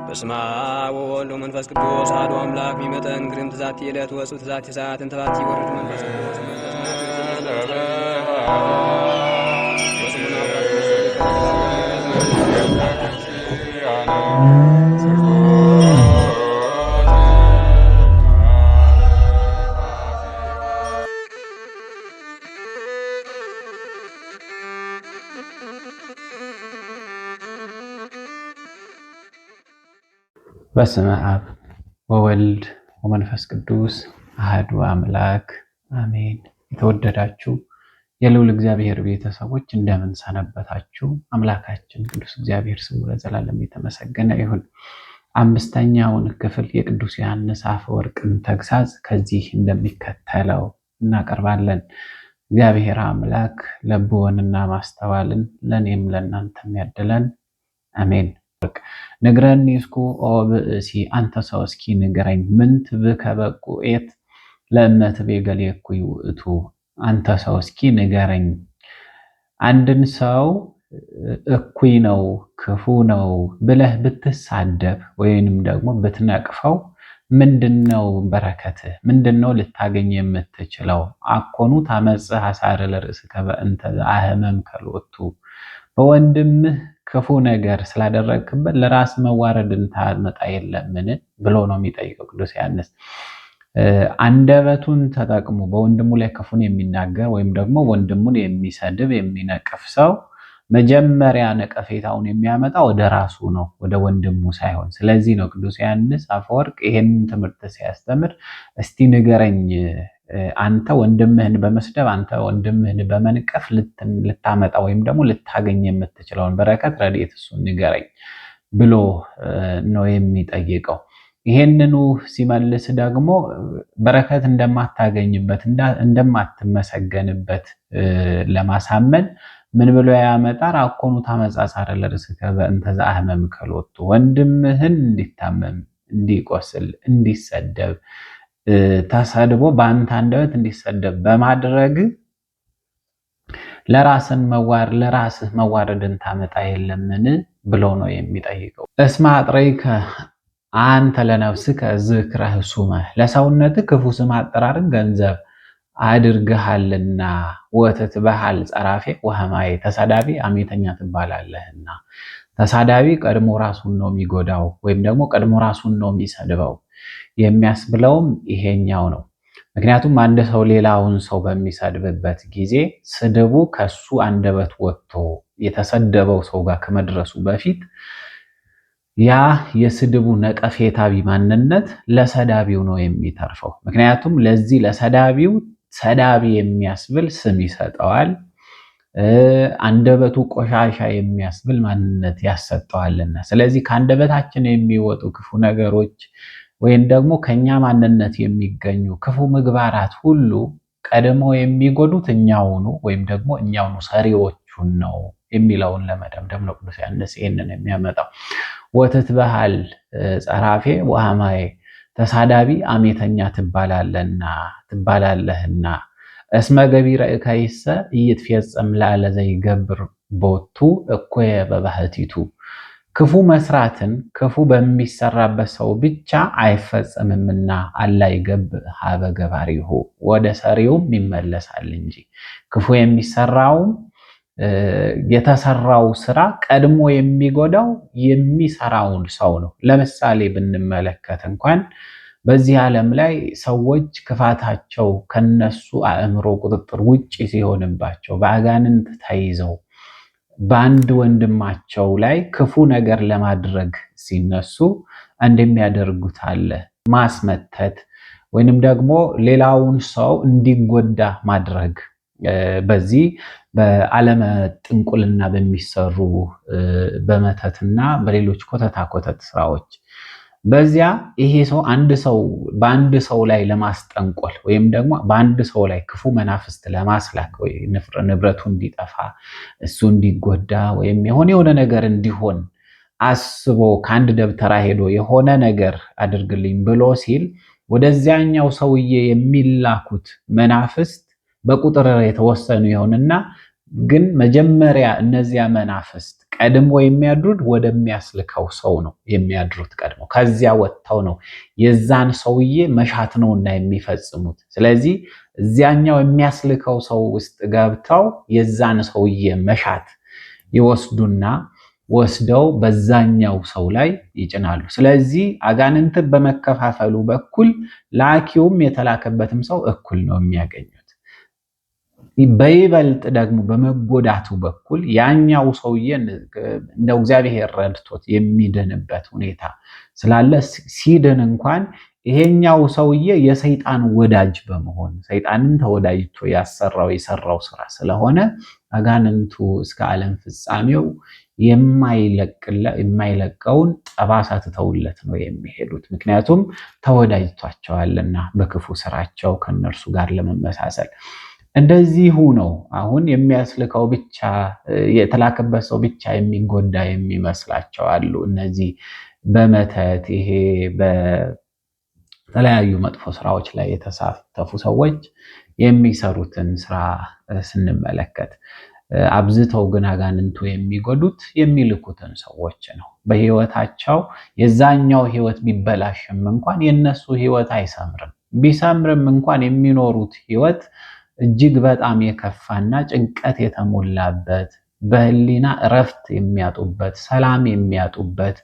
በስመ አብ ወወልድ ወመንፈስ ቅዱስ አሐዱ አምላክ ሚመጠን ግርም ትዛቲ ዕለት ወጽኡ ትዛቲ ሰዓት እንተባቲ ወርድ መንፈስ ቅዱስ በስመ አብ ወወልድ ወመንፈስ ቅዱስ አሐዱ አምላክ አሜን። የተወደዳችሁ የልዑል እግዚአብሔር ቤተሰቦች እንደምን ሰነበታችሁ? አምላካችን ቅዱስ እግዚአብሔር ስሙ ለዘላለም የተመሰገነ ይሁን። አምስተኛውን ክፍል የቅዱስ ዮሐንስ አፈወርቅን ተግሳጽ ከዚህ እንደሚከተለው እናቀርባለን። እግዚአብሔር አምላክ ልቦናንና ማስተዋልን ለእኔም ለእናንተም ያድለን፣ አሜን። ንግረኒ እስኩ ኦ ብእሲ አንተ ሰው እስኪ ንገረኝ፣ ምንት ብከ በቁኤት ለእመት ቤገሌ እኩይ ውእቱ። አንተ ሰው እስኪ ንገረኝ፣ አንድን ሰው እኩይ ነው ክፉ ነው ብለህ ብትሳደብ ወይንም ደግሞ ብትነቅፈው ምንድነው በረከትህ? ምንድነው ልታገኝ የምትችለው? አኮኑ ታመጽእ ሐሳረ ለርእስከ በእንተ አህመም ከልወቱ። በወንድምህ ክፉ ነገር ስላደረግክበት ለራስ መዋረድን ታመጣ የለምን ብሎ ነው የሚጠይቀው ቅዱስ ዮሐንስ። አንደበቱን ተጠቅሞ በወንድሙ ላይ ክፉን የሚናገር ወይም ደግሞ ወንድሙን የሚሰድብ የሚነቅፍ ሰው መጀመሪያ ነቀፌታውን የሚያመጣ ወደ ራሱ ነው፣ ወደ ወንድሙ ሳይሆን። ስለዚህ ነው ቅዱስ ዮሐንስ አፈወርቅ ይሄንን ትምህርት ሲያስተምር እስቲ ንገረኝ፣ አንተ ወንድምህን በመስደብ አንተ ወንድምህን በመንቀፍ ልታመጣ ወይም ደግሞ ልታገኝ የምትችለውን በረከት ረድኤት እሱን ንገረኝ ብሎ ነው የሚጠይቀው። ይሄንኑ ሲመልስ ደግሞ በረከት እንደማታገኝበት እንደማትመሰገንበት ለማሳመን ምን ብሎ ያመጣል? አኮኑ ታመጻጻረ ለርእስከ በእንተ ዘአህመም ከልወቱ። ወንድምህን እንዲታመም እንዲቆስል እንዲሰደብ ተሰድቦ በአንተ አንደበት እንዲሰደብ በማድረግ ለራስህ መዋረድን ታመጣ የለምን ብሎ ነው የሚጠይቀው። እስመ አጥረይከ አንተ ለነፍስከ ዝክረ ህሱመ። ለሰውነትህ ክፉ ስም አጠራርን ገንዘብ አድርገሃልና ወትትበሃል ጸራፌ ወሐማዬ። ተሳዳቢ አሜተኛ ትባላለህና። ተሳዳቢ ቀድሞ ራሱን ነው የሚጎዳው ወይም ደግሞ ቀድሞ ራሱን ነው የሚሰድበው የሚያስብለውም ይሄኛው ነው። ምክንያቱም አንድ ሰው ሌላውን ሰው በሚሰድብበት ጊዜ ስድቡ ከሱ አንደበት ወጥቶ የተሰደበው ሰው ጋር ከመድረሱ በፊት ያ የስድቡ ነቀፌታዊ ማንነት ለሰዳቢው ነው የሚተርፈው። ምክንያቱም ለዚህ ለሰዳቢው ሰዳቢ የሚያስብል ስም ይሰጠዋል፣ አንደበቱ ቆሻሻ የሚያስብል ማንነት ያሰጠዋልና። ስለዚህ ከአንደበታችን የሚወጡ ክፉ ነገሮች ወይም ደግሞ ከኛ ማንነት የሚገኙ ክፉ ምግባራት ሁሉ ቀድሞ የሚጎዱት እኛውኑ ወይም ደግሞ እኛውኑ ሰሪዎቹን ነው የሚለውን ለመደምደም ነው ቅዱስ ዮሐንስ ይህንን የሚያመጣው። ወትትበሃል ጸራፌ ወሐማዬ። ተሳዳቢ አሜተኛ ትባላለህና። እስመ ገቢረ እከይሰ ኢይትፌጸም ላዕለ ዘይገብር ቦቱ እኮየ በባህቲቱ። ክፉ መስራትን ክፉ በሚሰራበት ሰው ብቻ አይፈጸምምና አላ ይገብእ ሀበ ገባሪሁ፣ ወደ ሰሪውም ይመለሳል እንጂ። ክፉ የሚሰራውም የተሰራው ስራ ቀድሞ የሚጎዳው የሚሰራውን ሰው ነው። ለምሳሌ ብንመለከት እንኳን በዚህ ዓለም ላይ ሰዎች ክፋታቸው ከነሱ አእምሮ ቁጥጥር ውጪ ሲሆንባቸው በአጋንንት ተይዘው በአንድ ወንድማቸው ላይ ክፉ ነገር ለማድረግ ሲነሱ እንደሚያደርጉት አለ ማስመተት ወይንም ደግሞ ሌላውን ሰው እንዲጎዳ ማድረግ። በዚህ በዓለመ ጥንቁልና በሚሰሩ በመተትና በሌሎች ኮተት ስራዎች በዚያ ይሄ ሰው በአንድ ሰው ላይ ለማስጠንቆል ወይም ደግሞ በአንድ ሰው ላይ ክፉ መናፍስት ለማስላክ ወይ ንብረቱ እንዲጠፋ እሱ እንዲጎዳ ወይም የሆነ ነገር እንዲሆን አስቦ ከአንድ ደብተራ ሄዶ የሆነ ነገር አድርግልኝ ብሎ ሲል ወደዚያኛው ሰውዬ የሚላኩት መናፍስት በቁጥር የተወሰኑ ይሆንና ግን መጀመሪያ እነዚያ መናፍስት ቀድሞ የሚያድሩት ወደሚያስልከው ሰው ነው የሚያድሩት። ቀድሞ ከዚያ ወጥተው ነው የዛን ሰውዬ መሻት ነውና የሚፈጽሙት። ስለዚህ እዚያኛው የሚያስልከው ሰው ውስጥ ገብተው የዛን ሰውዬ መሻት ይወስዱና ወስደው በዛኛው ሰው ላይ ይጭናሉ። ስለዚህ አጋንንትን በመከፋፈሉ በኩል ላኪውም የተላከበትም ሰው እኩል ነው የሚያገኙት። በይበልጥ ደግሞ በመጎዳቱ በኩል ያኛው ሰውዬ እንደው እግዚአብሔር ረድቶት የሚድንበት ሁኔታ ስላለ ሲድን እንኳን ይሄኛው ሰውዬ የሰይጣን ወዳጅ በመሆን ሰይጣንን ተወዳጅቶ የሰራው ስራ ስለሆነ አጋንንቱ እስከ ዓለም ፍጻሜው የማይለቀውን ጠባሳ ትተውለት ነው የሚሄዱት። ምክንያቱም ተወዳጅቷቸዋልና በክፉ ስራቸው ከነርሱ ጋር ለመመሳሰል። እንደዚሁ ነው አሁን የሚያስልከው ብቻ የተላከበት ሰው ብቻ የሚጎዳ የሚመስላቸው አሉ። እነዚህ በመተት ይሄ በተለያዩ መጥፎ ስራዎች ላይ የተሳተፉ ሰዎች የሚሰሩትን ስራ ስንመለከት አብዝተው ግን አጋንንቱ የሚጎዱት የሚልኩትን ሰዎች ነው። በህይወታቸው የዛኛው ህይወት ቢበላሽም እንኳን የነሱ ህይወት አይሰምርም። ቢሰምርም እንኳን የሚኖሩት ህይወት እጅግ በጣም የከፋና ጭንቀት የተሞላበት በህሊና እረፍት የሚያጡበት ሰላም የሚያጡበት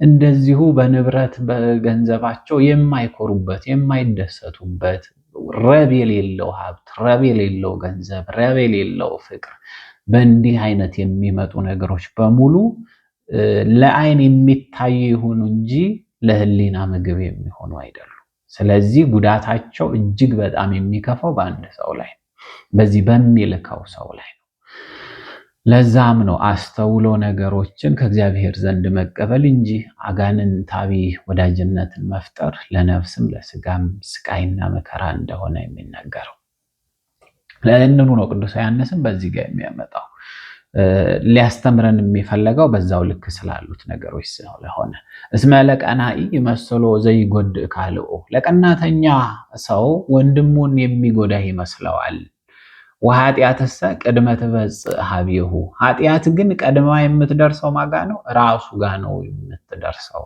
እንደዚሁ በንብረት በገንዘባቸው የማይኮሩበት የማይደሰቱበት ረብ የሌለው ሀብት ረብ የሌለው ገንዘብ ረብ የሌለው ፍቅር በእንዲህ አይነት የሚመጡ ነገሮች በሙሉ ለአይን የሚታዩ ይሁኑ እንጂ ለህሊና ምግብ የሚሆኑ አይደሉም። ስለዚህ ጉዳታቸው እጅግ በጣም የሚከፋው በአንድ ሰው ላይ ነው፣ በዚህ በሚልከው ሰው ላይ ነው። ለዛም ነው አስተውሎ ነገሮችን ከእግዚአብሔር ዘንድ መቀበል እንጂ አጋንንታዊ ወዳጅነትን መፍጠር ለነፍስም ለስጋም ስቃይና መከራ እንደሆነ የሚነገረው። ለእንኑ ነው ቅዱስ ዮሐንስም በዚህ ጋር የሚያመጣው ሊያስተምረን የሚፈለገው በዛው ልክ ስላሉት ነገሮች ስለሆነ እስመ ለቀናኢ ይመስሎ ዘይጎድእ ካልኦ፣ ለቀናተኛ ሰው ወንድሙን የሚጎዳ ይመስለዋል። ወኃጢአትሰ ቅድመ ትበጽእ ሀቤሁ፣ ኃጢአት ግን ቀድማ የምትደርሰው ማጋ ነው? ራሱ ጋር ነው የምትደርሰው።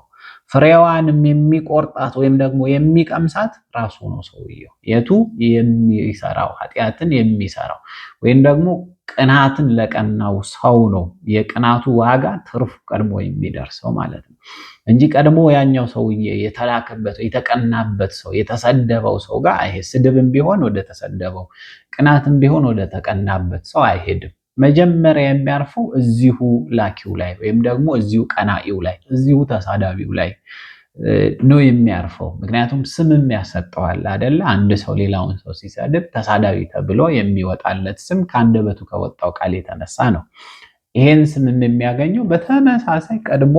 ፍሬዋንም የሚቆርጣት ወይም ደግሞ የሚቀምሳት ራሱ ነው ሰውየው። የቱ የሚሰራው ኃጢአትን የሚሰራው ወይም ደግሞ ቅናትን ለቀናው ሰው ነው የቅናቱ ዋጋ ትርፉ ቀድሞ የሚደርሰው ማለት ነው እንጂ ቀድሞ ያኛው ሰውዬ የተላከበት የተቀናበት ሰው የተሰደበው ሰው ጋር ይሄ ስድብም ቢሆን ወደ ተሰደበው ቅናትም ቢሆን ወደ ተቀናበት ሰው አይሄድም። መጀመሪያ የሚያርፈው እዚሁ ላኪው ላይ ወይም ደግሞ እዚሁ ቀናኢው ላይ እዚሁ ተሳዳቢው ላይ ነው የሚያርፈው። ምክንያቱም ስምም ያሰጠዋል አይደለ? አንድ ሰው ሌላውን ሰው ሲሰድብ ተሳዳቢ ተብሎ የሚወጣለት ስም ከአንደበቱ ከወጣው ቃል የተነሳ ነው። ይሄን ስምም የሚያገኘው በተመሳሳይ ቀድሞ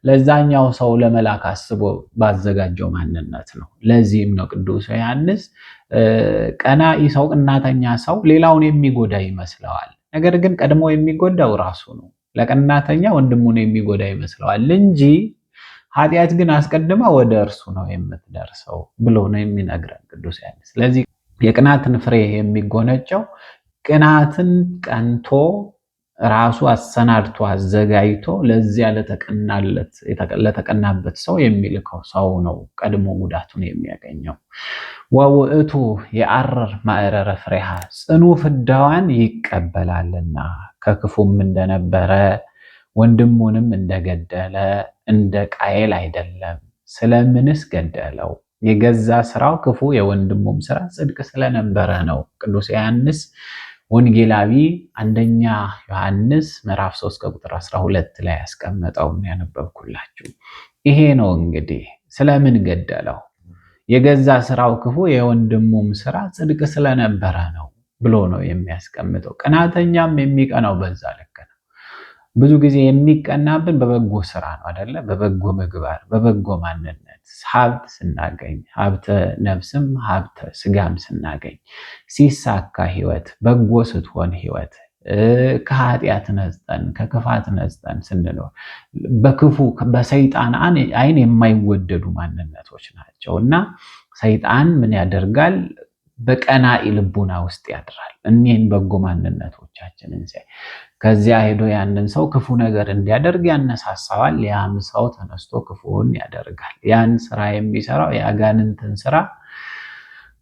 ለዛኛው ሰው ለመላክ አስቦ ባዘጋጀው ማንነት ነው። ለዚህም ነው ቅዱስ ዮሐንስ ቀናኢ ሰው ቀናተኛ ሰው ሌላውን የሚጎዳ ይመስለዋል፣ ነገር ግን ቀድሞ የሚጎዳው ራሱ ነው። ለቀናተኛ ወንድሙን የሚጎዳ ይመስለዋል እንጂ ኃጢአት ግን አስቀድማ ወደ እርሱ ነው የምትደርሰው ብሎ ነው የሚነግረን ቅዱስ ዮሐንስ። ስለዚህ የቅናትን ፍሬ የሚጎነጨው ቅናትን ቀንቶ ራሱ አሰናድቶ አዘጋጅቶ ለዚያ ለተቀናበት ሰው የሚልከው ሰው ነው ቀድሞ ጉዳቱን የሚያገኘው። ወውእቱ የአረር ማዕረረ ፍሬሃ፣ ጽኑ ፍዳዋን ይቀበላልና ከክፉም እንደነበረ ወንድሙንም እንደገደለ እንደ ቃየል አይደለም። ስለምንስ ገደለው? የገዛ ስራው ክፉ የወንድሙም ስራ ጽድቅ ስለነበረ ነው። ቅዱስ ዮሐንስ ወንጌላዊ አንደኛ ዮሐንስ ምዕራፍ 3 ከቁጥር 12 ላይ ያስቀመጠው ያነበብኩላችሁ ይሄ ነው። እንግዲህ ስለምን ገደለው? የገዛ ስራው ክፉ የወንድሙም ስራ ጽድቅ ስለነበረ ነው ብሎ ነው የሚያስቀምጠው። ቀናተኛም የሚቀናው በዛ ልክ ነው። ብዙ ጊዜ የሚቀናብን በበጎ ስራ ነው አይደለ? በበጎ ምግባር፣ በበጎ ማንነት ሀብት ስናገኝ፣ ሀብተ ነፍስም ሀብተ ስጋም ስናገኝ፣ ሲሳካ ህይወት፣ በጎ ስትሆን ህይወት፣ ከኃጢአት ነጽጠን ከክፋት ነጽጠን ስንኖር በክፉ በሰይጣን አይን የማይወደዱ ማንነቶች ናቸው እና ሰይጣን ምን ያደርጋል? በቀናኢ ልቡና ውስጥ ያድራል። እኒህን በጎ ማንነቶቻችንን ሲያይ ከዚያ ሄዶ ያንን ሰው ክፉ ነገር እንዲያደርግ ያነሳሳዋል። ያም ሰው ተነስቶ ክፉውን ያደርጋል። ያን ስራ የሚሰራው የአጋንንትን ስራ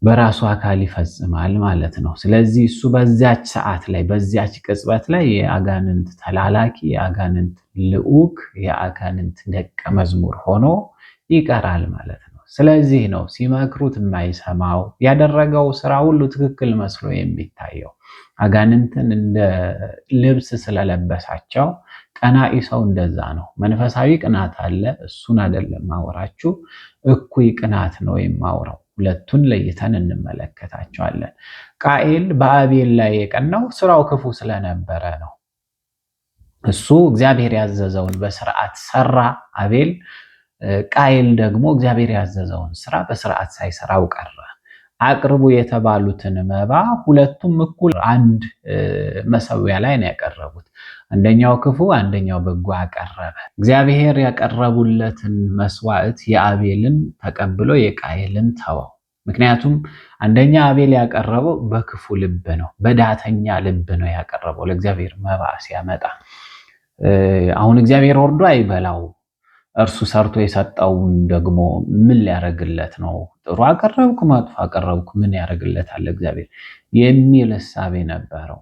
በራሱ አካል ይፈጽማል ማለት ነው። ስለዚህ እሱ በዚያች ሰዓት ላይ በዚያች ቅጽበት ላይ የአጋንንት ተላላኪ፣ የአጋንንት ልዑክ፣ የአጋንንት ደቀ መዝሙር ሆኖ ይቀራል ማለት ነው። ስለዚህ ነው ሲመክሩት የማይሰማው፣ ያደረገው ስራ ሁሉ ትክክል መስሎ የሚታየው። አጋንንትን እንደ ልብስ ስለለበሳቸው ቀናኢ ሰው እንደዛ ነው። መንፈሳዊ ቅናት አለ፣ እሱን አይደለም ማወራችሁ፣ እኩይ ቅናት ነው የማውራው። ሁለቱን ለይተን እንመለከታቸዋለን። ቃኤል በአቤል ላይ የቀናው ስራው ክፉ ስለነበረ ነው። እሱ እግዚአብሔር ያዘዘውን በስርዓት ሰራ አቤል። ቃኤል ደግሞ እግዚአብሔር ያዘዘውን ስራ በስርዓት ሳይሰራው ቀረ። አቅርቡ የተባሉትን መባ ሁለቱም እኩል አንድ መሰዊያ ላይ ነው ያቀረቡት። አንደኛው ክፉ፣ አንደኛው በጎ አቀረበ። እግዚአብሔር ያቀረቡለትን መስዋዕት የአቤልን ተቀብሎ የቃየልን ተወው። ምክንያቱም አንደኛ አቤል ያቀረበው በክፉ ልብ ነው፣ በዳተኛ ልብ ነው ያቀረበው ለእግዚአብሔር መባ ሲያመጣ። አሁን እግዚአብሔር ወርዶ አይበላው፣ እርሱ ሰርቶ የሰጠውን ደግሞ ምን ሊያደርግለት ነው? ጥሩ አቀረብኩ መጥፎ አቀረብኩ ምን ያደርግለታል እግዚአብሔር የሚል እሳቤ ነበረው።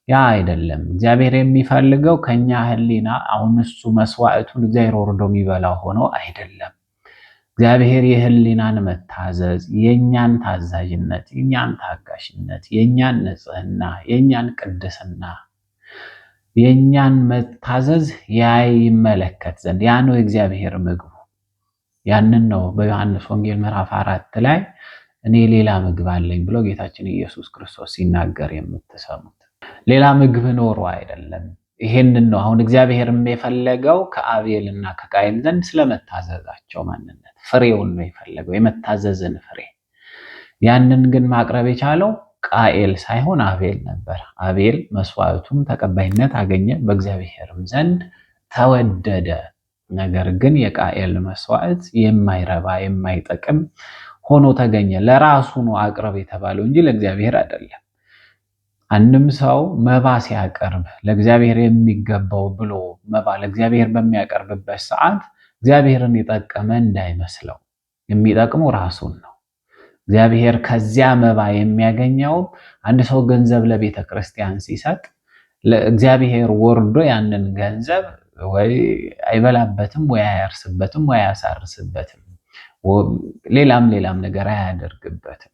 ያ አይደለም እግዚአብሔር የሚፈልገው ከኛ ህሊና። አሁን እሱ መስዋዕቱን እግዚአብሔር ወርዶ የሚበላው ሆኖ አይደለም። እግዚአብሔር የህሊናን መታዘዝ፣ የኛን ታዛዥነት፣ የኛን ታጋሽነት፣ የኛን ንጽህና፣ የኛን ቅድስና፣ የኛን መታዘዝ ይመለከት ዘንድ ያ ነው የእግዚአብሔር ምግቡ። ያንን ነው በዮሐንስ ወንጌል ምዕራፍ 4 ላይ እኔ ሌላ ምግብ አለኝ ብሎ ጌታችን ኢየሱስ ክርስቶስ ሲናገር የምትሰሙት። ሌላ ምግብ ኖሮ አይደለም። ይሄንን ነው አሁን እግዚአብሔር የፈለገው ከአቤልና ከቃየል ዘንድ ስለመታዘዛቸው ማንነት ፍሬውን ነው የፈለገው፣ የመታዘዝን ፍሬ። ያንን ግን ማቅረብ የቻለው ቃኤል ሳይሆን አቤል ነበር። አቤል መስዋዕቱም ተቀባይነት አገኘ፣ በእግዚአብሔርም ዘንድ ተወደደ። ነገር ግን የቃኤል መስዋዕት የማይረባ የማይጠቅም ሆኖ ተገኘ። ለራሱ ነው አቅርብ የተባለው እንጂ ለእግዚአብሔር አይደለም። አንድም ሰው መባ ሲያቀርብ ለእግዚአብሔር የሚገባው ብሎ መባ ለእግዚአብሔር በሚያቀርብበት ሰዓት እግዚአብሔርን የጠቀመ እንዳይመስለው፣ የሚጠቅመው ራሱን ነው። እግዚአብሔር ከዚያ መባ የሚያገኘው አንድ ሰው ገንዘብ ለቤተ ክርስቲያን ሲሰጥ እግዚአብሔር ወርዶ ያንን ገንዘብ ወይ አይበላበትም፣ ወይ አያርስበትም፣ ወይ አያሳርስበትም፣ ሌላም ነገር አያደርግበትም።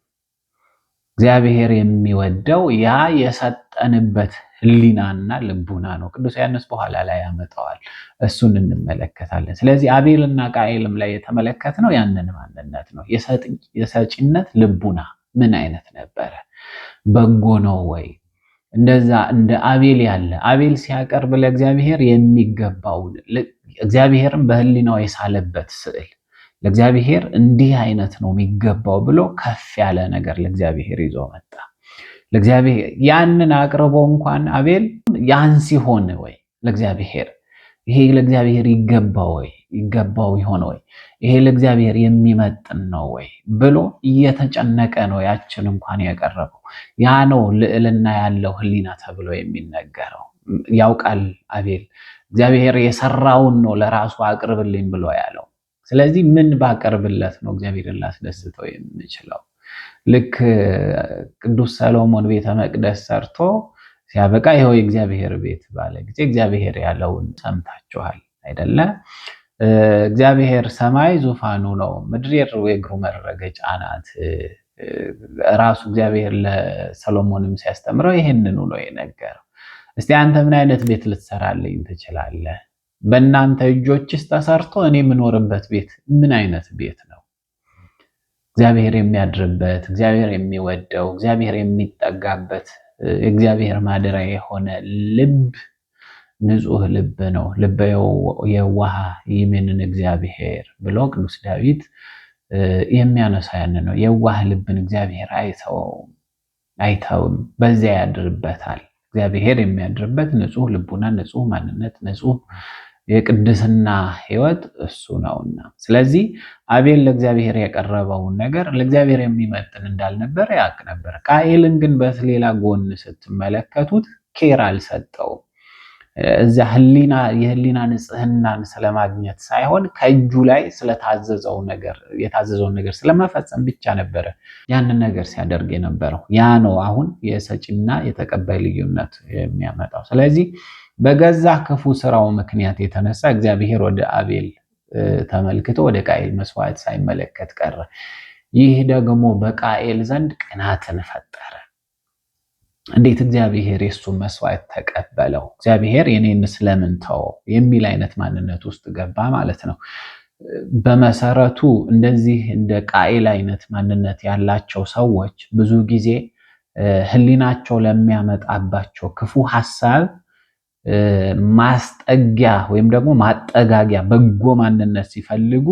እግዚአብሔር የሚወደው ያ የሰጠንበት ህሊናና ልቡና ነው። ቅዱስ ዮሐንስ በኋላ ላይ ያመጣዋል፣ እሱን እንመለከታለን። ስለዚህ አቤልና ቃኤልም ላይ የተመለከትነው ያንን ማንነት ነው። የሰጪነት ልቡና ምን አይነት ነበረ? በጎ ነው ወይ? እንደዛ እንደ አቤል ያለ አቤል ሲያቀርብ ለእግዚአብሔር የሚገባውን እግዚአብሔርን በህሊናው የሳለበት ስዕል ለእግዚአብሔር እንዲህ አይነት ነው የሚገባው ብሎ ከፍ ያለ ነገር ለእግዚአብሔር ይዞ መጣ። ለእግዚአብሔር ያንን አቅርቦ እንኳን አቤል ያን ሲሆን ወይ ለእግዚአብሔር ይሄ ለእግዚአብሔር ይገባው ይሆን ወይ ይሄ ለእግዚአብሔር የሚመጥን ነው ወይ ብሎ እየተጨነቀ ነው ያችን እንኳን ያቀረበው። ያ ነው ልዕልና ያለው ህሊና ተብሎ የሚነገረው። ያውቃል አቤል እግዚአብሔር የሰራውን ነው ለራሱ አቅርብልኝ ብሎ ያለው። ስለዚህ ምን ባቀርብለት ነው እግዚአብሔርን ላስደስተው የምችለው? ልክ ቅዱስ ሰሎሞን ቤተ መቅደስ ሰርቶ ሲያበቃ ይኸው የእግዚአብሔር ቤት ባለ ጊዜ እግዚአብሔር ያለውን ሰምታችኋል አይደለ? እግዚአብሔር ሰማይ ዙፋኑ ነው፣ ምድር የእግሩ መረገጫ ናት። ራሱ እግዚአብሔር ለሰሎሞንም ሲያስተምረው ይሄንኑ ነው የነገረው። እስቲ አንተ ምን አይነት ቤት ልትሰራልኝ ትችላለህ? በእናንተ እጆችስ ተሰርቶ እኔ የምኖርበት ቤት ምን አይነት ቤት ነው? እግዚአብሔር የሚያድርበት፣ እግዚአብሔር የሚወደው፣ እግዚአብሔር የሚጠጋበት እግዚአብሔር ማደሪያ የሆነ ልብ ንጹህ ልብ ነው። ልበ የዋህ ይሜንን እግዚአብሔር ብሎ ቅዱስ ዳዊት የሚያነሳ ያንን ነው። የዋህ ልብን እግዚአብሔር አይተውም፣ በዚያ ያድርበታል። እግዚአብሔር የሚያድርበት ንጹህ ልቡና፣ ንጹህ ማንነት፣ ንጹህ የቅድስና ህይወት እሱ ነውና። ስለዚህ አቤል ለእግዚአብሔር ያቀረበውን ነገር ለእግዚአብሔር የሚመጥን እንዳልነበረ ያውቅ ነበር። ቃኤልን ግን በሌላ ጎን ስትመለከቱት ኬር አልሰጠውም። እዚያ የህሊና ንጽህናን ስለማግኘት ሳይሆን ከእጁ ላይ የታዘዘውን ነገር ስለመፈጸም ብቻ ነበረ ያንን ነገር ሲያደርግ የነበረው። ያ ነው አሁን የሰጪና የተቀባይ ልዩነት የሚያመጣው። ስለዚህ በገዛ ክፉ ስራው ምክንያት የተነሳ እግዚአብሔር ወደ አቤል ተመልክቶ ወደ ቃኤል መስዋዕት ሳይመለከት ቀረ። ይህ ደግሞ በቃኤል ዘንድ ቅናትን ፈጠረ። እንዴት እግዚአብሔር የሱን መስዋዕት ተቀበለው? እግዚአብሔር የኔን ስለምን ተወው? የሚል አይነት ማንነት ውስጥ ገባ ማለት ነው። በመሰረቱ እንደዚህ እንደ ቃኤል አይነት ማንነት ያላቸው ሰዎች ብዙ ጊዜ ህሊናቸው ለሚያመጣባቸው ክፉ ሐሳብ ማስጠጊያ ወይም ደግሞ ማጠጋጊያ በጎ ማንነት ሲፈልጉ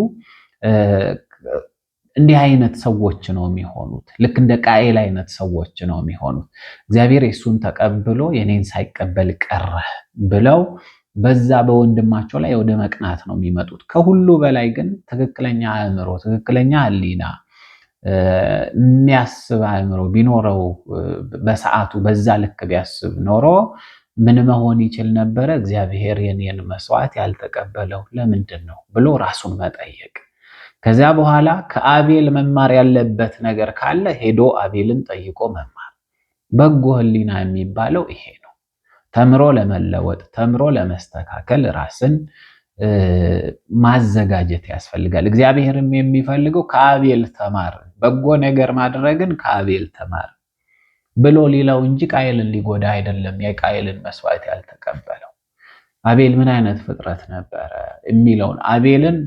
እንዲህ አይነት ሰዎች ነው የሚሆኑት። ልክ እንደ ቃኤል አይነት ሰዎች ነው የሚሆኑት። እግዚአብሔር የሱን ተቀብሎ የኔን ሳይቀበል ቀረ ብለው በዛ በወንድማቸው ላይ ወደ መቅናት ነው የሚመጡት። ከሁሉ በላይ ግን ትክክለኛ አእምሮ፣ ትክክለኛ ህሊና የሚያስብ አእምሮ ቢኖረው በሰዓቱ በዛ ልክ ቢያስብ ኖሮ ምን መሆን ይችል ነበረ? እግዚአብሔር የኔን መስዋዕት ያልተቀበለው ለምንድን ነው ብሎ ራሱን መጠየቅ። ከዚያ በኋላ ከአቤል መማር ያለበት ነገር ካለ ሄዶ አቤልን ጠይቆ መማር። በጎ ህሊና የሚባለው ይሄ ነው። ተምሮ ለመለወጥ፣ ተምሮ ለመስተካከል ራስን ማዘጋጀት ያስፈልጋል። እግዚአብሔርም የሚፈልገው ከአቤል ተማር፣ በጎ ነገር ማድረግን ከአቤል ተማር ብሎ ሊለው እንጂ ቃየልን ሊጎዳ አይደለም የቃየልን መስዋዕት ያልተቀበለው። አቤል ምን አይነት ፍጥረት ነበረ የሚለውን አቤልን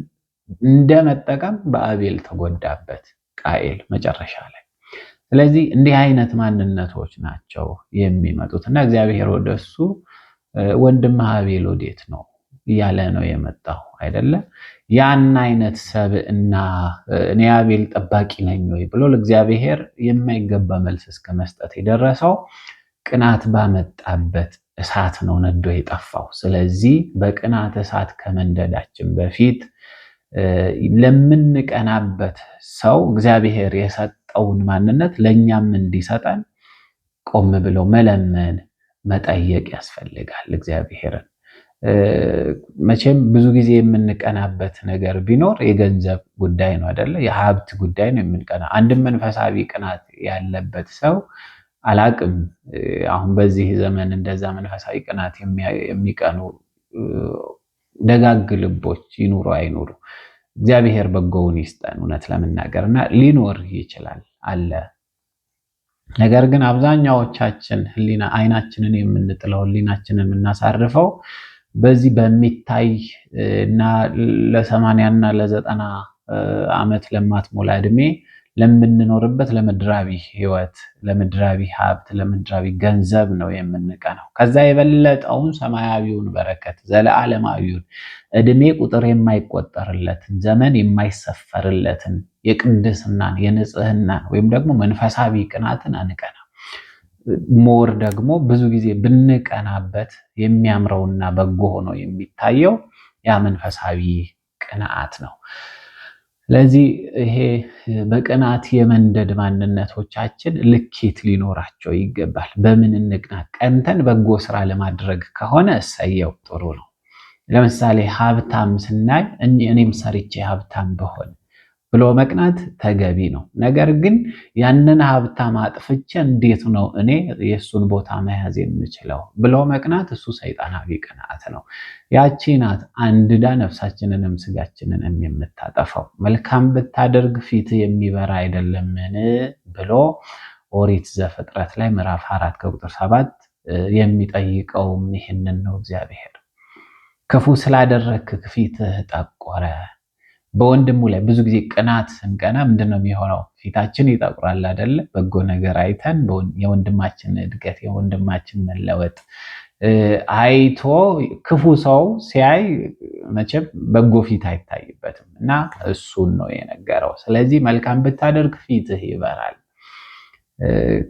እንደመጠቀም በአቤል ተጎዳበት ቃኤል መጨረሻ ላይ። ስለዚህ እንዲህ አይነት ማንነቶች ናቸው የሚመጡት እና እግዚአብሔር ወደሱ ወንድምህ አቤል ወዴት ነው እያለ ነው የመጣው አይደለ? ያን አይነት ሰብእና እኔ አቤል ጠባቂ ነኝ ወይ ብሎ ለእግዚአብሔር የማይገባ መልስ እስከ መስጠት የደረሰው ቅናት ባመጣበት እሳት ነው ነዶ የጠፋው። ስለዚህ በቅናት እሳት ከመንደዳችን በፊት ለምንቀናበት ሰው እግዚአብሔር የሰጠውን ማንነት ለእኛም እንዲሰጠን ቆም ብለው መለመን መጠየቅ ያስፈልጋል እግዚአብሔርን። መቼም ብዙ ጊዜ የምንቀናበት ነገር ቢኖር የገንዘብ ጉዳይ ነው አይደለ? የሀብት ጉዳይ ነው የምንቀና። አንድም መንፈሳዊ ቅናት ያለበት ሰው አላቅም። አሁን በዚህ ዘመን እንደዛ መንፈሳዊ ቅናት የሚቀኑ ደጋግ ልቦች ይኑሩ አይኑሩ እግዚአብሔር በጎውን ይስጠን። እውነት ለመናገር እና ሊኖር ይችላል አለ። ነገር ግን አብዛኛዎቻችን ህሊና አይናችንን የምንጥለው ህሊናችንን የምናሳርፈው በዚህ በሚታይ እና ለ80 እና ለ90 ዓመት ለማትሞላ እድሜ ለምንኖርበት ለምድራዊ ህይወት፣ ለምድራዊ ሀብት፣ ለምድራዊ ገንዘብ ነው የምንቀናው። ከዛ የበለጠውን ሰማያዊውን በረከት ዘለዓለማዊውን እድሜ ቁጥር የማይቆጠርለትን ዘመን የማይሰፈርለትን የቅድስናን የንጽህናን ወይም ደግሞ መንፈሳዊ ቅናትን አንቀና። ሞር ደግሞ ብዙ ጊዜ ብንቀናበት የሚያምረውና በጎ ሆኖ የሚታየው ያ መንፈሳዊ ቅንዓት ነው። ስለዚህ ይሄ በቅናት የመንደድ ማንነቶቻችን ልኬት ሊኖራቸው ይገባል። በምን እንቅና? ቀንተን በጎ ስራ ለማድረግ ከሆነ እሰየው ጥሩ ነው። ለምሳሌ ሀብታም ስናይ እኔም ሰርቼ ሀብታም በሆን ብሎ መቅናት ተገቢ ነው። ነገር ግን ያንን ሀብታም አጥፍቼ እንዴት ነው እኔ የእሱን ቦታ መያዝ የምችለው ብሎ መቅናት እሱ ሰይጣናዊ ቅንዓት ነው። ያቺ ናት አንድዳ ነፍሳችንንም ስጋችንንም የምታጠፋው። መልካም ብታደርግ ፊት የሚበራ አይደለምን ብሎ ኦሪት ዘፍጥረት ላይ ምዕራፍ 4 ከቁጥር 7 የሚጠይቀውም ይህንን ነው እግዚአብሔር። ክፉ ስላደረግክ ፊትህ ጠቆረ። በወንድሙ ላይ ብዙ ጊዜ ቅናት ስንቀና ምንድነው የሚሆነው? ፊታችን ይጠቁራል አይደለ? በጎ ነገር አይተን የወንድማችን እድገት የወንድማችን መለወጥ አይቶ ክፉ ሰው ሲያይ መቼም በጎ ፊት አይታይበትም እና እሱን ነው የነገረው። ስለዚህ መልካም ብታደርግ ፊትህ ይበራል፣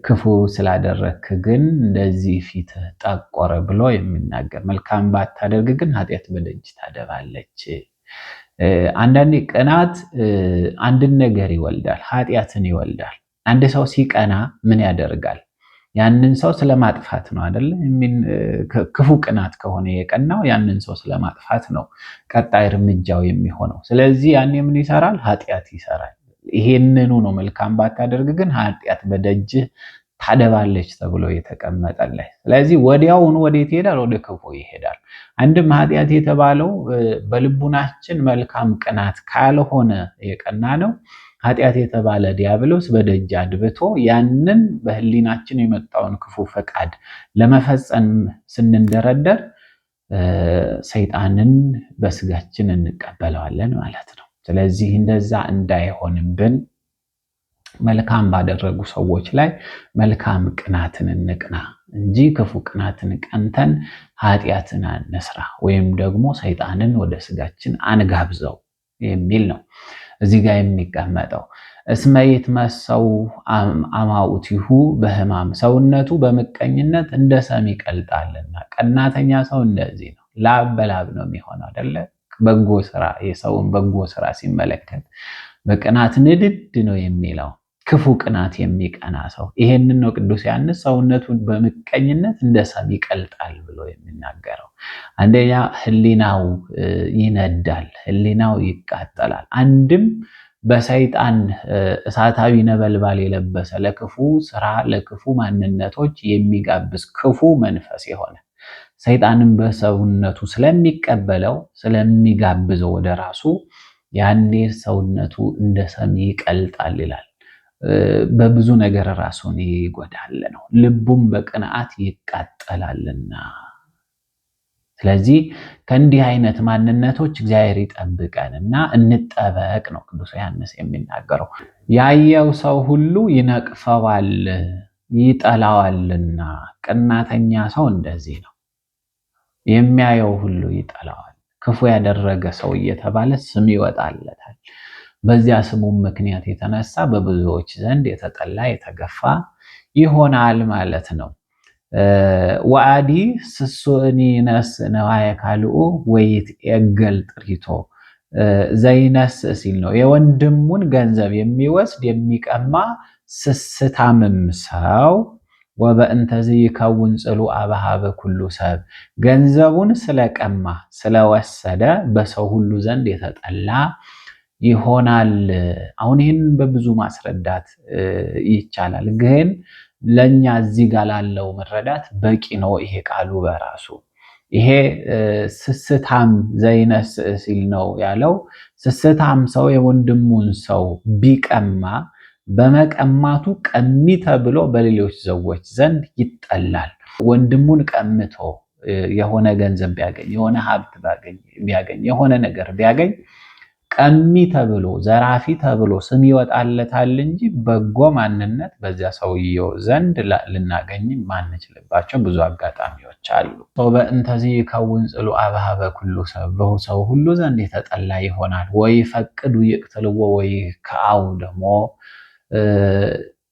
ክፉ ስላደረግክ ግን እንደዚህ ፊትህ ጠቆረ ብሎ የሚናገር። መልካም ባታደርግ ግን ኃጢአት በደጅ ታደባለች። አንዳንዴ ቅናት አንድን ነገር ይወልዳል፣ ኃጢአትን ይወልዳል። አንድ ሰው ሲቀና ምን ያደርጋል? ያንን ሰው ስለማጥፋት ነው አይደል? ክፉ ቅናት ከሆነ የቀናው ያንን ሰው ስለማጥፋት ነው ቀጣይ እርምጃው የሚሆነው። ስለዚህ ያኔ ምን ይሰራል? ኃጢአት ይሰራል። ይሄንኑ ነው መልካም ባታደርግ ግን ኃጢአት በደጅህ ታደባለች ተብሎ የተቀመጠለት። ስለዚህ ወዲያውኑ ወዴት ይሄዳል? ወደ ክፉ ይሄዳል። አንድም ኃጢአት የተባለው በልቡናችን መልካም ቅናት ካልሆነ የቀና ነው። ኃጢአት የተባለ ዲያብሎስ በደጅ አድብቶ ያንን በህሊናችን የመጣውን ክፉ ፈቃድ ለመፈጸም ስንንደረደር ሰይጣንን በስጋችን እንቀበለዋለን ማለት ነው። ስለዚህ እንደዛ እንዳይሆንብን መልካም ባደረጉ ሰዎች ላይ መልካም ቅናትን እንቅና እንጂ ክፉ ቅናትን ቀንተን ኃጢአትን አንስራ ወይም ደግሞ ሰይጣንን ወደ ስጋችን አንጋብዘው የሚል ነው እዚህ ጋር የሚቀመጠው። እስመ ይትመሰው አማኡቲሁ በሕማም፣ ሰውነቱ በምቀኝነት እንደ ሰም ይቀልጣልና። ቀናተኛ ሰው እንደዚህ ነው፣ ላብ በላብ ነው የሚሆነው አይደለ? በጎ ስራ የሰውን በጎ ስራ ሲመለከት በቅናት ንድድ ነው የሚለው። ክፉ ቅናት የሚቀና ሰው ይሄንን ነው ቅዱስ ዮሐንስ ሰውነቱን በምቀኝነት እንደ ሰም ይቀልጣል ብሎ የሚናገረው። አንደኛ ህሊናው ይነዳል፣ ህሊናው ይቃጠላል። አንድም በሰይጣን እሳታዊ ነበልባል የለበሰ ለክፉ ስራ ለክፉ ማንነቶች የሚጋብዝ ክፉ መንፈስ የሆነ ሰይጣንን በሰውነቱ ስለሚቀበለው ስለሚጋብዘው ወደ ራሱ ያኔ ሰውነቱ እንደ ሰም ይቀልጣል ይላል። በብዙ ነገር ራሱን ይጎዳል ነው፣ ልቡም በቅንዓት ይቃጠላልና። ስለዚህ ከእንዲህ አይነት ማንነቶች እግዚአብሔር ይጠብቀንና እንጠበቅ ነው ቅዱስ ዮሐንስ የሚናገረው። ያየው ሰው ሁሉ ይነቅፈዋል ይጠላዋልና። ቀናተኛ ሰው እንደዚህ ነው፣ የሚያየው ሁሉ ይጠላዋል። ክፉ ያደረገ ሰው እየተባለ ስም ይወጣለታል። በዚያ ስሙም ምክንያት የተነሳ በብዙዎች ዘንድ የተጠላ የተገፋ ይሆናል ማለት ነው። ወአዲ ስሱኒ ነስ ነዋየ ካልኡ ወይት የገል ጥሪቶ ዘይነስ ሲል ነው። የወንድሙን ገንዘብ የሚወስድ የሚቀማ ስስታምም ሰው ወበእንተዚ ይከውን ጽሉ አበሃበ ኩሉ ሰብ፣ ገንዘቡን ስለቀማ ስለወሰደ በሰው ሁሉ ዘንድ የተጠላ ይሆናል። አሁን ይህን በብዙ ማስረዳት ይቻላል፣ ግን ለኛ እዚህ ጋር ላለው መረዳት በቂ ነው ይሄ ቃሉ በራሱ። ይሄ ስስታም ዘይነስ ሲል ነው ያለው። ስስታም ሰው የወንድሙን ሰው ቢቀማ በመቀማቱ ቀሚ ተብሎ በሌሎች ሰዎች ዘንድ ይጠላል። ወንድሙን ቀምቶ የሆነ ገንዘብ ቢያገኝ የሆነ ሀብት ቢያገኝ የሆነ ነገር ቢያገኝ ቀሚ ተብሎ ዘራፊ ተብሎ ስም ይወጣለታል እንጂ በጎ ማንነት በዚያ ሰውየው ዘንድ ልናገኝ ማንችልባቸው ብዙ አጋጣሚዎች አሉ። በእንተዚ ይከውን ጽሉ አበሃበ ኩሉ ሰብ፣ በሰው ሁሉ ዘንድ የተጠላ ይሆናል። ወይ ፈቅዱ ይቅትልዎ ወይ ከአው ደግሞ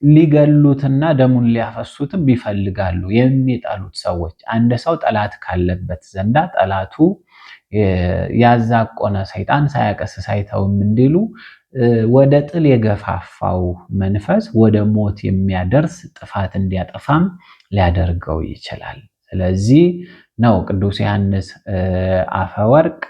ሊገሉትና ደሙን ሊያፈሱትም ይፈልጋሉ የሚጠሉት ሰዎች። አንድ ሰው ጠላት ካለበት ዘንዳ ጠላቱ ያዛቆነ ሰይጣን ሳያቀስስ አይተውም እንዲሉ ወደ ጥል የገፋፋው መንፈስ ወደ ሞት የሚያደርስ ጥፋት እንዲያጠፋም ሊያደርገው ይችላል። ስለዚህ ነው ቅዱስ ዮሐንስ አፈወርቅ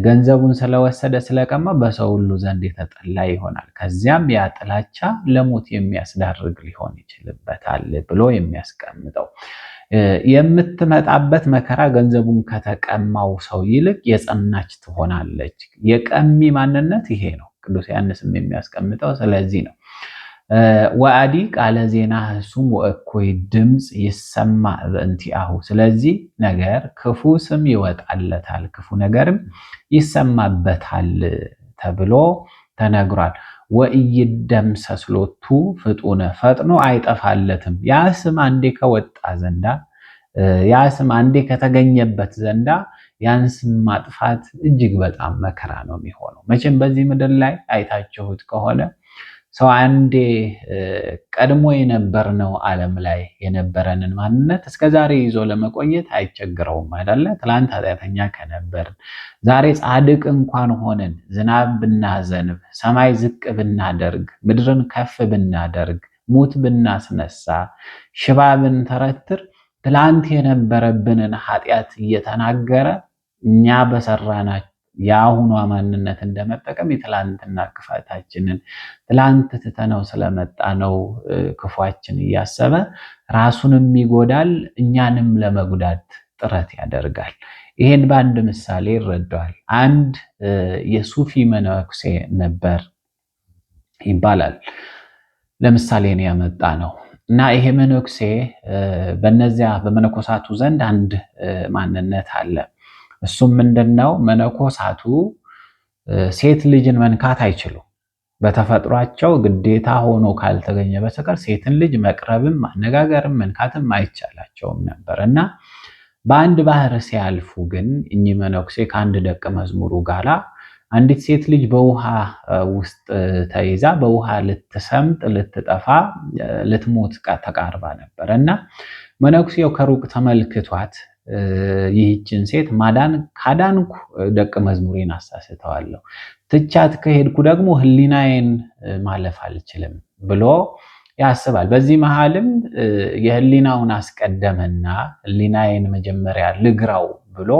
ገንዘቡን ስለወሰደ ስለቀማ በሰው ሁሉ ዘንድ የተጠላ ይሆናል፣ ከዚያም ያ ጥላቻ ለሞት የሚያስዳርግ ሊሆን ይችልበታል ብሎ የሚያስቀምጠው። የምትመጣበት መከራ ገንዘቡን ከተቀማው ሰው ይልቅ የጸናች ትሆናለች። የቀሚ ማንነት ይሄ ነው ቅዱስ ዮሐንስም የሚያስቀምጠው። ስለዚህ ነው ወአዲ ቃለ ዜና ህሱም ወእኩይ ድምፅ ይሰማ በእንቲአሁ፣ ስለዚህ ነገር ክፉ ስም ይወጣለታል ክፉ ነገርም ይሰማበታል ተብሎ ተነግሯል። ወኢይደምሰስ ሎቱ ፍጡነ፣ ፈጥኖ አይጠፋለትም። ያ ስም አንዴ ከወጣ ዘንዳ ያ ስም አንዴ ከተገኘበት ዘንዳ ያን ስም ማጥፋት እጅግ በጣም መከራ ነው የሚሆነው። መቼም በዚህ ምድር ላይ አይታችሁት ከሆነ ሰው አንዴ ቀድሞ የነበርነው ዓለም ላይ የነበረንን ማንነት እስከዛሬ ይዞ ለመቆየት አይቸግረውም አይደለ? ትላንት ኃጢአተኛ ከነበርን ዛሬ ጻድቅ እንኳን ሆነን ዝናብ ብናዘንብ፣ ሰማይ ዝቅ ብናደርግ፣ ምድርን ከፍ ብናደርግ፣ ሙት ብናስነሳ፣ ሽባ ብንተረትር ትላንት የነበረብንን ኃጢአት እየተናገረ እኛ በሰራናቸው የአሁኗ ማንነት እንደመጠቀም የትላንትና ክፋታችንን ትላንት ትተነው ስለመጣ ነው ክፏችን እያሰበ ራሱንም ይጎዳል፣ እኛንም ለመጉዳት ጥረት ያደርጋል። ይሄን በአንድ ምሳሌ ይረዳዋል። አንድ የሱፊ መነኩሴ ነበር ይባላል። ለምሳሌ ነው ያመጣ ነው እና ይሄ መነኩሴ በነዚያ በመነኮሳቱ ዘንድ አንድ ማንነት አለ። እሱም ምንድነው? መነኮሳቱ ሴት ልጅን መንካት አይችሉም። በተፈጥሯቸው ግዴታ ሆኖ ካልተገኘ በስተቀር ሴትን ልጅ መቅረብም ማነጋገርም መንካትም አይቻላቸውም ነበር እና በአንድ ባህር ሲያልፉ ግን እኚህ መነኩሴ ከአንድ ደቀ መዝሙሩ ጋራ አንዲት ሴት ልጅ በውሃ ውስጥ ተይዛ በውሃ ልትሰምጥ ልትጠፋ ልትሞት ተቃርባ ነበር እና መነኩሴው ከሩቅ ተመልክቷት ይህችን ሴት ማዳን ካዳንኩ ደቀ መዝሙሬን አሳስተዋለሁ፣ ትቻት ከሄድኩ ደግሞ ሕሊናዬን ማለፍ አልችልም ብሎ ያስባል። በዚህ መሃልም የሕሊናውን አስቀደመና ሕሊናዬን መጀመሪያ ልግራው ብሎ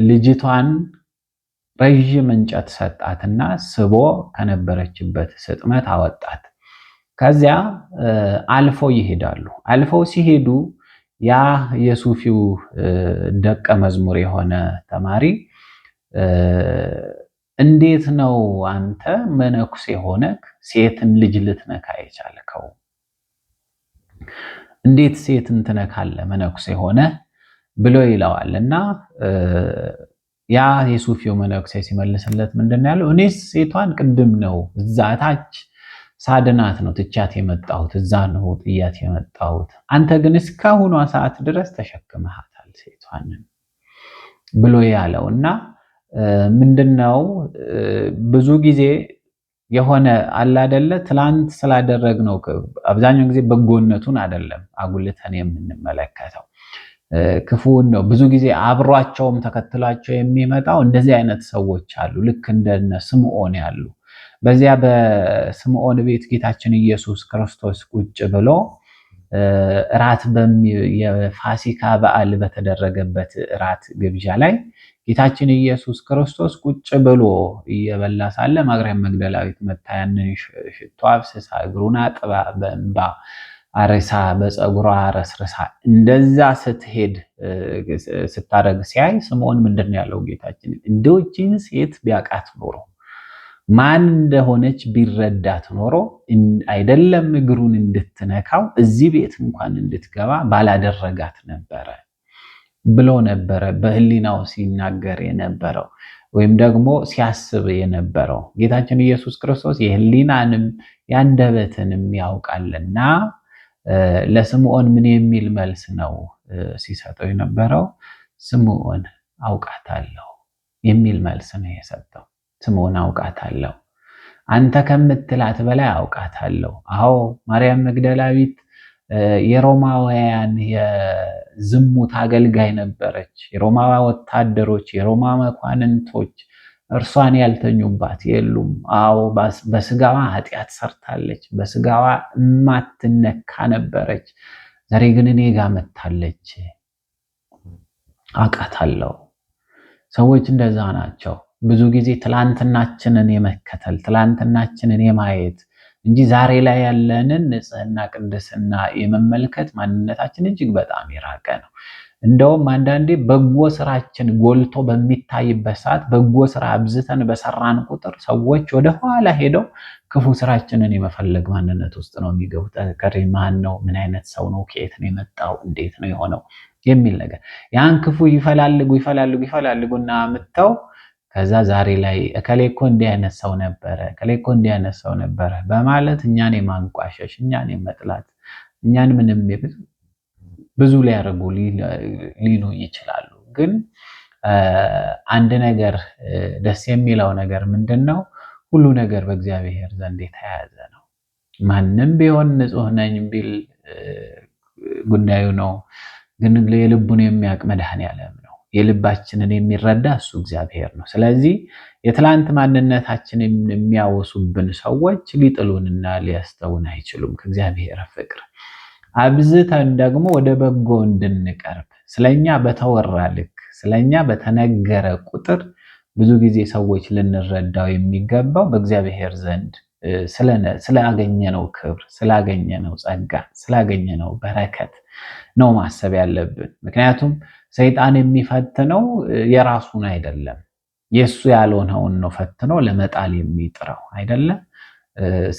ልጅቷን ረዥም እንጨት ሰጣትና ስቦ ከነበረችበት ስጥመት አወጣት። ከዚያ አልፈው ይሄዳሉ። አልፈው ሲሄዱ ያ የሱፊው ደቀ መዝሙር የሆነ ተማሪ እንዴት ነው አንተ መነኩሴ ሆነክ ሴትን ልጅ ልትነካ የቻልከው? እንዴት ሴትን ትነካለህ መነኩሴ ሆነ ብሎ ይለዋል። እና ያ የሱፊው መነኩሴ ሲመልስለት ምንድነው ያለው? እኔስ ሴቷን ቅድም ነው እዛ ታች ሳድናት ነው ትቻት የመጣሁት፣ እዛ ነው ጥያት የመጣሁት። አንተ ግን እስካሁኗ ሰዓት ድረስ ተሸክመሃታል ሴቷን ብሎ ያለው እና ምንድነው ብዙ ጊዜ የሆነ አለ አይደለ ትላንት ስላደረግነው አብዛኛው ጊዜ በጎነቱን አይደለም አጉልተን የምንመለከተው ክፉን ነው። ብዙ ጊዜ አብሯቸውም ተከትሏቸው የሚመጣው እንደዚህ አይነት ሰዎች አሉ፣ ልክ እንደነ ስምዖን ያሉ። በዚያ በስምዖን ቤት ጌታችን ኢየሱስ ክርስቶስ ቁጭ ብሎ እራት የፋሲካ በዓል በተደረገበት እራት ግብዣ ላይ ጌታችን ኢየሱስ ክርስቶስ ቁጭ ብሎ እየበላ ሳለ ማርያም መግደላዊት መታ ያንን ሽቶ አፍስሳ እግሩን አጥባ በእንባ አረሳ በፀጉሯ ረስርሳ እንደዛ ስትሄድ ስታረግ ሲያይ ስምዖን ምንድነው ያለው? ጌታችን እንደው ይህችን ሴት ቢያውቃት ኖሮ ማን እንደሆነች ቢረዳት ኖሮ አይደለም እግሩን እንድትነካው እዚህ ቤት እንኳን እንድትገባ ባላደረጋት ነበረ ብሎ ነበረ በህሊናው ሲናገር የነበረው ወይም ደግሞ ሲያስብ የነበረው። ጌታችን ኢየሱስ ክርስቶስ የህሊናንም ያንደበትንም ያውቃልና ለስምዖን ምን የሚል መልስ ነው ሲሰጠው የነበረው? ስምዖን አውቃታለሁ የሚል መልስ ነው የሰጠው። ስምዖን አውቃታለሁ፣ አንተ ከምትላት በላይ አውቃታለሁ። አዎ ማርያም መግደላዊት የሮማውያን የዝሙት አገልጋይ ነበረች። የሮማ ወታደሮች፣ የሮማ መኳንንቶች እርሷን ያልተኙባት የሉም። አዎ በስጋዋ ኃጢአት ሰርታለች፣ በስጋዋ እማትነካ ነበረች። ዛሬ ግን እኔ ጋር መታለች፣ አውቃታለሁ። ሰዎች እንደዛ ናቸው። ብዙ ጊዜ ትላንትናችንን የመከተል ትላንትናችንን የማየት እንጂ ዛሬ ላይ ያለንን ንጽህና ቅድስና የመመልከት ማንነታችን እጅግ በጣም የራቀ ነው። እንደውም አንዳንዴ በጎ ስራችን ጎልቶ በሚታይበት ሰዓት በጎ ስራ አብዝተን በሰራን ቁጥር ሰዎች ወደ ኋላ ሄደው ክፉ ስራችንን የመፈለግ ማንነት ውስጥ ነው የሚገቡት። ከሪ ማን ነው? ምን አይነት ሰው ነው? ከየት ነው የመጣው? እንዴት ነው የሆነው? የሚል ነገር ያን ክፉ ይፈላልጉና አምጥተው ከዛ ዛሬ ላይ እከሌ እኮ እንዲህ አይነት ሰው ነበረ፣ እከሌ እኮ እንዲህ አይነት ሰው ነበረ በማለት እኛን የማንቋሸሽ እኛን የመጥላት እኛን ምንም ብዙ ሊያደርጉ ሊሉ ይችላሉ። ግን አንድ ነገር ደስ የሚለው ነገር ምንድነው? ሁሉ ነገር በእግዚአብሔር ዘንድ የተያዘ ነው። ማንም ቢሆን ንጹሕ ነኝ ቢል ጉዳዩ ነው። ግን የልቡን የሚያውቅ መድኃኔዓለም ነው። የልባችንን የሚረዳ እሱ እግዚአብሔር ነው። ስለዚህ የትላንት ማንነታችን የሚያወሱብን ሰዎች ሊጥሉንና ሊያስተውን አይችሉም ከእግዚአብሔር ፍቅር። አብዝተን ደግሞ ወደ በጎ እንድንቀርብ ስለኛ በተወራ ልክ ስለኛ በተነገረ ቁጥር ብዙ ጊዜ ሰዎች ልንረዳው የሚገባው በእግዚአብሔር ዘንድ ስላገኘነው ክብር፣ ስላገኘነው ጸጋ፣ ስላገኘነው በረከት ነው ማሰብ ያለብን። ምክንያቱም ሰይጣን የሚፈትነው የራሱን አይደለም፣ የሱ ያልሆነውን ነው ፈትኖ ለመጣል የሚጥረው አይደለም።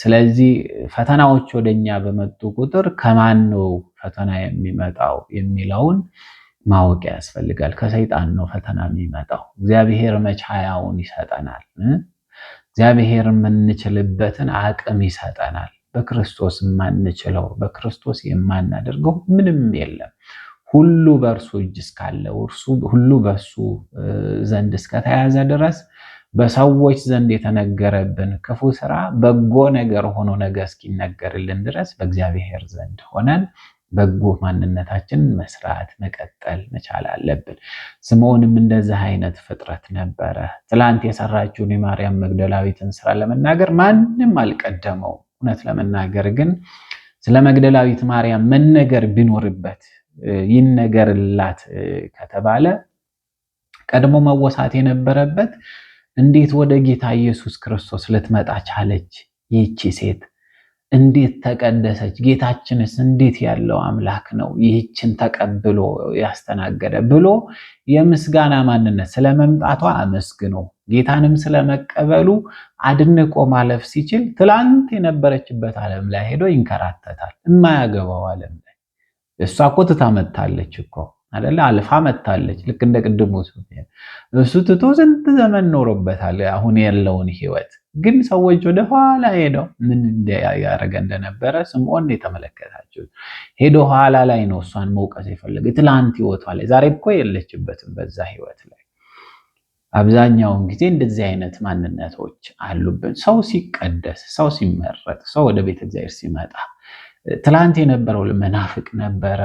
ስለዚህ ፈተናዎች ወደኛ በመጡ ቁጥር ከማን ነው ፈተና የሚመጣው የሚለውን ማወቅ ያስፈልጋል። ከሰይጣን ነው ፈተና የሚመጣው። እግዚአብሔር መቻያውን ይሰጠናል። እግዚአብሔር የምንችልበትን አቅም ይሰጠናል። በክርስቶስ የማንችለው በክርስቶስ የማናደርገው ምንም የለም። ሁሉ በእርሱ እጅ እስካለ ሁሉ በእሱ ዘንድ እስከተያዘ ድረስ በሰዎች ዘንድ የተነገረብን ክፉ ስራ በጎ ነገር ሆኖ ነገ እስኪነገርልን ድረስ በእግዚአብሔር ዘንድ ሆነን በጎ ማንነታችንን መስራት መቀጠል መቻል አለብን። ስምዖንም እንደዚህ አይነት ፍጥረት ነበረ። ትላንት የሰራችውን የማርያም መግደላዊትን ስራ ለመናገር ማንም አልቀደመው። እውነት ለመናገር ግን ስለ መግደላዊት ማርያም መነገር ቢኖርበት ይነገርላት ከተባለ ቀድሞ መወሳት የነበረበት እንዴት ወደ ጌታ ኢየሱስ ክርስቶስ ልትመጣ ቻለች? ይህቺ ሴት እንዴት ተቀደሰች? ጌታችንስ እንዴት ያለው አምላክ ነው ይህችን ተቀብሎ ያስተናገደ ብሎ የምስጋና ማንነት ስለመምጣቷ አመስግኖ ጌታንም ስለመቀበሉ አድንቆ ማለፍ ሲችል ትላንት የነበረችበት ዓለም ላይ ሄዶ ይንከራተታል። የማያገባው ዓለም ላይ እሷ እኮ ትታ መታለች እኮ አይደለ? አልፋ መታለች። ልክ እንደ ቅድሙ እሱ ትቶ ስንት ዘመን ኖሮበታል አሁን ያለውን ህይወት። ግን ሰዎች ወደ ኋላ ሄደው ምን ያደረገ እንደነበረ ስምዖን የተመለከታችሁ ሄዶ ኋላ ላይ ነው እሷን መውቀስ የፈለገ። ትላንት ህይወቷ ላይ ዛሬ እኮ የለችበትም በዛ ህይወት ላይ። አብዛኛውን ጊዜ እንደዚህ አይነት ማንነቶች አሉብን። ሰው ሲቀደስ፣ ሰው ሲመረጥ፣ ሰው ወደ ቤተ እግዚአብሔር ሲመጣ ትላንት የነበረው መናፍቅ ነበረ፣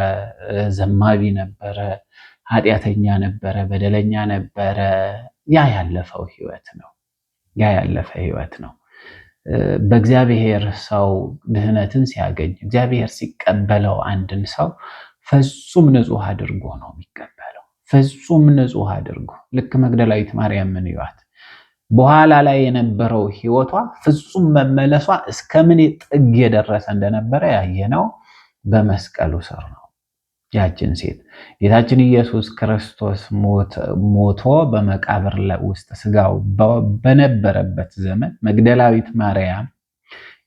ዘማቢ ነበረ፣ ኃጢአተኛ ነበረ፣ በደለኛ ነበረ። ያ ያለፈው ህይወት ነው። ያ ያለፈ ህይወት ነው። በእግዚአብሔር ሰው ድህነትን ሲያገኝ እግዚአብሔር ሲቀበለው አንድን ሰው ፍጹም ንጹሕ አድርጎ ነው የሚቀበለው። ፍጹም ንጹሕ አድርጎ ልክ መግደላዊት ማርያምን ይዋት በኋላ ላይ የነበረው ህይወቷ ፍጹም መመለሷ እስከምን ጥግ የደረሰ እንደነበረ ያየነው በመስቀሉ ስር ነው። ያችን ሴት ጌታችን ኢየሱስ ክርስቶስ ሞቶ በመቃብር ውስጥ ስጋው በነበረበት ዘመን መግደላዊት ማርያም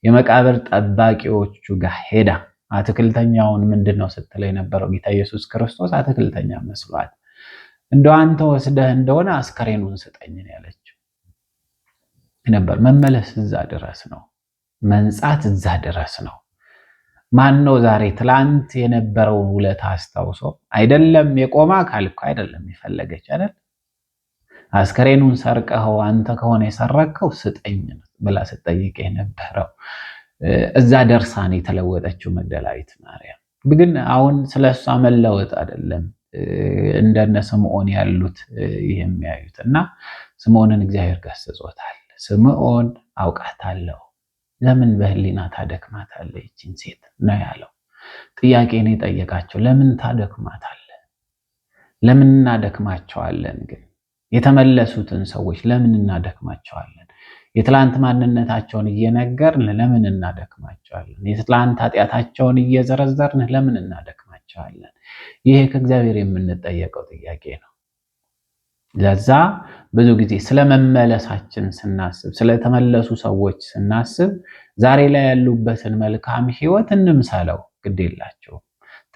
የመቃብር ጠባቂዎቹ ጋር ሄዳ አትክልተኛውን ምንድነው ስትለው የነበረው ጌታ ኢየሱስ ክርስቶስ አትክልተኛ መስሏት እንደው አንተ ወስደህ እንደሆነ አስከሬኑን ስጠኝ ያለችው ነበር። መመለስ እዛ ድረስ ነው። መንጻት እዛ ድረስ ነው። ማን ነው ዛሬ ትላንት የነበረውን ውለታ አስታውሶ አይደለም የቆማ ካልኩ አይደለም የፈለገች አይደል? አስከሬኑን ሰርቀኸው አንተ ከሆነ የሰረከው ስጠኝ ብላ ስትጠይቅ የነበረው እዛ ደርሳን የተለወጠችው መግደላዊት ማርያም። ግን አሁን ስለሷ መለወጥ አይደለም እንደነ ስምዖን ያሉት የሚያዩት እና ስምዖንን እግዚአብሔር ገስጾታል። ስምዖን አውቃታለሁ፣ ለምን በህሊና ታደክማታለህ ይህችን ሴት ነው ያለው። ጥያቄ ነው የጠየቃቸው። ለምን ታደክማታለህ? ለምን እናደክማቸዋለን? ግን የተመለሱትን ሰዎች ለምን እናደክማቸዋለን? የትላንት ማንነታቸውን እየነገርን ለምን እናደክማቸዋለን? የትላንት ኃጢአታቸውን እየዘረዘርን ለምን እናደክማቸዋለን? ይሄ ከእግዚአብሔር የምንጠየቀው ጥያቄ ነው። ለዛ ብዙ ጊዜ ስለመመለሳችን ስናስብ፣ ስለተመለሱ ሰዎች ስናስብ ዛሬ ላይ ያሉበትን መልካም ህይወት እንምሰለው። ግድ የላቸው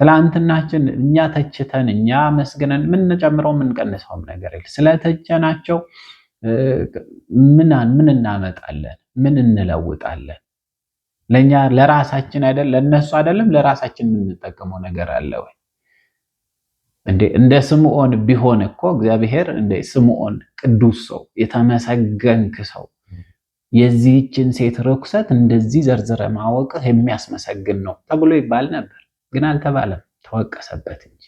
ትላንትናችን እኛ ተችተን እኛ መስግነን የምንጨምረው የምንቀንሰውም ነገር የለ። ስለተቸናቸው ምን እናመጣለን? ምን እንለውጣለን? ለኛ ለራሳችን አይደል ለነሱ አይደለም ለራሳችን የምንጠቀመው ነገር አለ ወይ? እንደ ስምዖን ቢሆን እኮ እግዚአብሔር እንደ ስምዖን ቅዱስ ሰው የተመሰገንክ ሰው የዚህችን ሴት ርኩሰት እንደዚህ ዘርዝረ ማወቅህ የሚያስመሰግን ነው ተብሎ ይባል ነበር። ግን አልተባለም። ተወቀሰበት እንጂ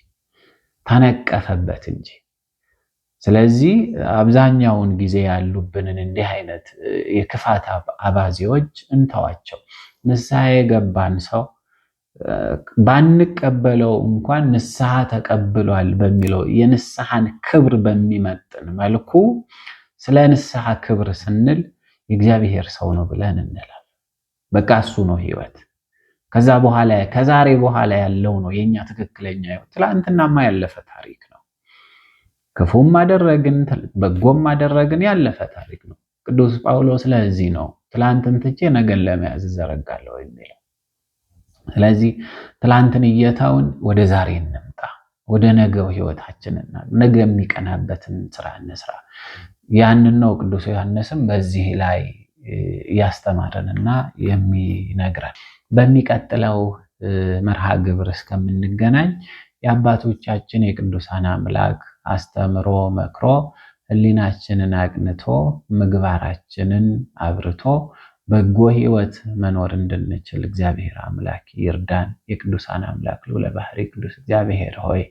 ተነቀፈበት እንጂ። ስለዚህ አብዛኛውን ጊዜ ያሉብንን እንዲህ አይነት የክፋት አባዜዎች እንተዋቸው። ንስሐ የገባን ሰው ባንቀበለው እንኳን ንስሐ ተቀብሏል በሚለው የንስሐን ክብር በሚመጥን መልኩ ስለ ንስሐ ክብር ስንል የእግዚአብሔር ሰው ነው ብለን እንላለን። በቃ እሱ ነው ህይወት። ከዛ በኋላ ከዛሬ በኋላ ያለው ነው የኛ ትክክለኛ ህይወት። ትላንትናማ ያለፈ ታሪክ ነው። ክፉም አደረግን በጎም አደረግን ያለፈ ታሪክ ነው። ቅዱስ ጳውሎስ ስለዚህ ነው ትላንትን ትቼ ነገን ለመያዝ ዘረጋለሁ የሚለው። ስለዚህ ትላንትን እየተውን ወደ ዛሬ እንምጣ፣ ወደ ነገው ህይወታችንና ነገ የሚቀናበትን ስራ እንስራ። ያንን ነው ቅዱስ ዮሐንስም በዚህ ላይ ያስተማረንና የሚነግረን። በሚቀጥለው መርሃ ግብር እስከምንገናኝ የአባቶቻችን የቅዱሳን አምላክ አስተምሮ መክሮ ህሊናችንን አቅንቶ ምግባራችንን አብርቶ በጎ ህይወት መኖር እንድንችል እግዚአብሔር አምላክ ይርዳን። የቅዱሳን አምላክ ልዑለ ባሕርይ ቅዱስ እግዚአብሔር ሆይ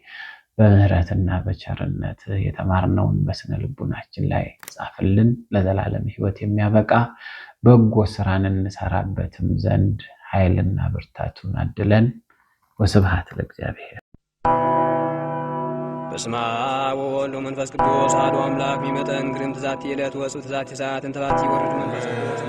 በምህረትና በቸርነት የተማርነውን በስነ ልቡናችን ላይ ጻፍልን። ለዘላለም ህይወት የሚያበቃ በጎ ስራን እንሰራበትም ዘንድ ኃይልና ብርታቱን አድለን። ወስብሐት ለእግዚአብሔር። በስመ አብ ወወልድ ወመንፈስ ቅዱስ አሐዱ አምላክ ቢመጠን ግርም ትዛቲ ዕለት ወጽኡ ትዛቲ ሰዓት እንተባቲ ወርድ መንፈስ ቅዱስ